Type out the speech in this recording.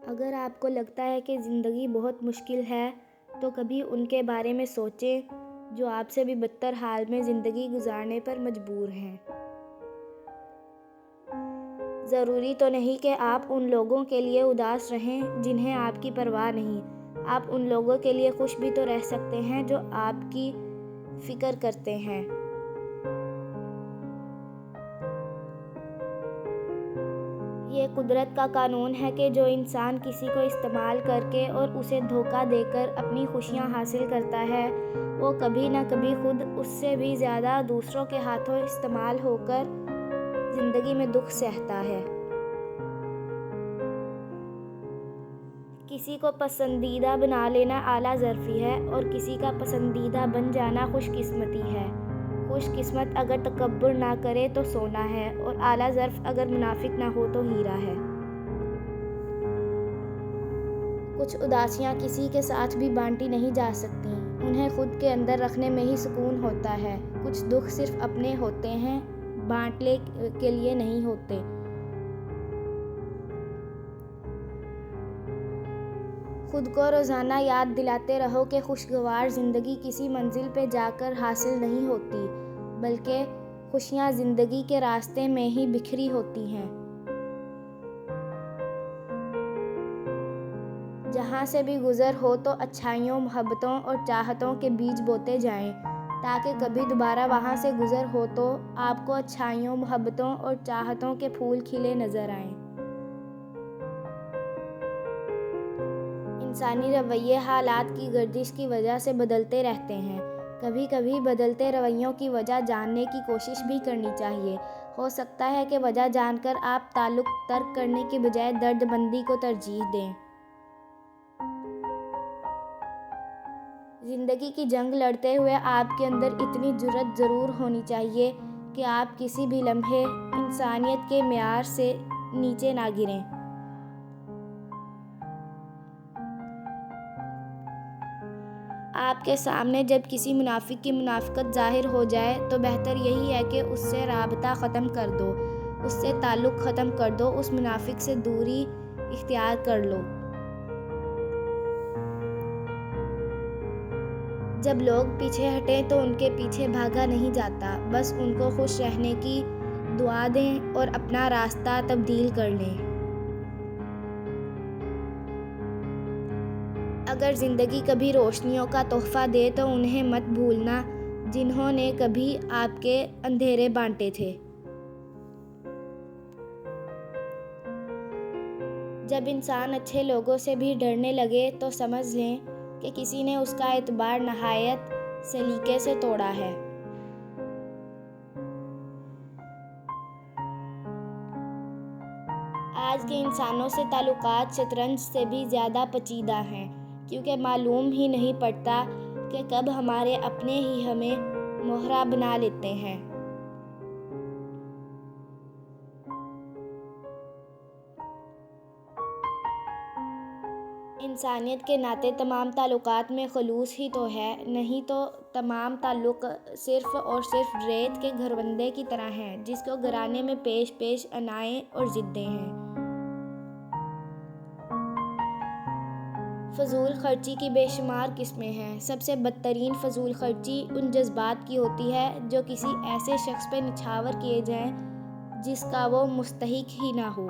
اگر آپ کو لگتا ہے کہ زندگی بہت مشکل ہے تو کبھی ان کے بارے میں سوچیں جو آپ سے بھی بدتر حال میں زندگی گزارنے پر مجبور ہیں۔ ضروری تو نہیں کہ آپ ان لوگوں کے لیے اداس رہیں جنہیں آپ کی پرواہ نہیں۔ آپ ان لوگوں کے لیے خوش بھی تو رہ سکتے ہیں جو آپ کی فکر کرتے ہیں۔ یہ قدرت کا قانون ہے کہ جو انسان کسی کو استعمال کر کے اور اسے دھوکہ دے کر اپنی خوشیاں حاصل کرتا ہے وہ کبھی نہ کبھی خود اس سے بھی زیادہ دوسروں کے ہاتھوں استعمال ہو کر زندگی میں دکھ سہتا ہے۔ کسی کو پسندیدہ بنا لینا اعلیٰ ظرفی ہے اور کسی کا پسندیدہ بن جانا خوش قسمتی ہے۔ خوش قسمت اگر تکبر نہ کرے تو سونا ہے اور اعلیٰ ظرف اگر منافق نہ ہو تو ہیرا ہے۔ کچھ اداسیاں کسی کے ساتھ بھی بانٹی نہیں جا سکتیں، انہیں خود کے اندر رکھنے میں ہی سکون ہوتا ہے۔ کچھ دکھ صرف اپنے ہوتے ہیں، بانٹنے کے لیے نہیں ہوتے۔ خود کو روزانہ یاد دلاتے رہو کہ خوشگوار زندگی کسی منزل پہ جا کر حاصل نہیں ہوتی بلکہ خوشیاں زندگی کے راستے میں ہی بکھری ہوتی ہیں۔ جہاں سے بھی گزر ہو تو اچھائیوں، محبتوں اور چاہتوں کے بیج بوتے جائیں تاکہ کبھی دوبارہ وہاں سے گزر ہو تو آپ کو اچھائیوں، محبتوں اور چاہتوں کے پھول کھلے نظر آئیں۔ انسانی رویے حالات کی گردش کی وجہ سے بدلتے رہتے ہیں۔ کبھی کبھی بدلتے رویوں کی وجہ جاننے کی کوشش بھی کرنی چاہیے۔ ہو سکتا ہے کہ وجہ جان کر آپ تعلق ترک کرنے کی بجائے درد بندی کو ترجیح دیں۔ زندگی کی جنگ لڑتے ہوئے آپ کے اندر اتنی جرأت ضرور ہونی چاہیے کہ آپ کسی بھی لمحے انسانیت کے معیار سے نیچے نہ گریں۔ آپ کے سامنے جب کسی منافق کی منافقت ظاہر ہو جائے تو بہتر یہی ہے کہ اس سے رابطہ ختم کر دو، اس سے تعلق ختم کر دو، اس منافق سے دوری اختیار کر لو۔ جب لوگ پیچھے ہٹیں تو ان کے پیچھے بھاگا نہیں جاتا، بس ان کو خوش رہنے کی دعا دیں اور اپنا راستہ تبدیل کر لیں۔ اگر زندگی کبھی روشنیوں کا تحفہ دے تو انہیں مت بھولنا جنہوں نے کبھی آپ کے اندھیرے بانٹے تھے۔ جب انسان اچھے لوگوں سے بھی ڈرنے لگے تو سمجھ لیں کہ کسی نے اس کا اعتبار نہایت سلیقے سے توڑا ہے۔ آج کے انسانوں سے تعلقات شطرنج سے بھی زیادہ پیچیدہ ہیں کیونکہ معلوم ہی نہیں پڑتا کہ کب ہمارے اپنے ہی ہمیں مہرہ بنا لیتے ہیں۔ انسانیت کے ناطے تمام تعلقات میں خلوص ہی تو ہے، نہیں تو تمام تعلق صرف اور صرف ریت کے گھروندے کی طرح ہیں جس کو گرانے میں پیش پیش انائیں اور ضدیں ہیں۔ فضول خرچی کی بے شمار قسمیں ہیں۔ سب سے بدترین فضول خرچی ان جذبات کی ہوتی ہے جو کسی ایسے شخص پہ نچھاور کیے جائیں جس کا وہ مستحق ہی نہ ہو۔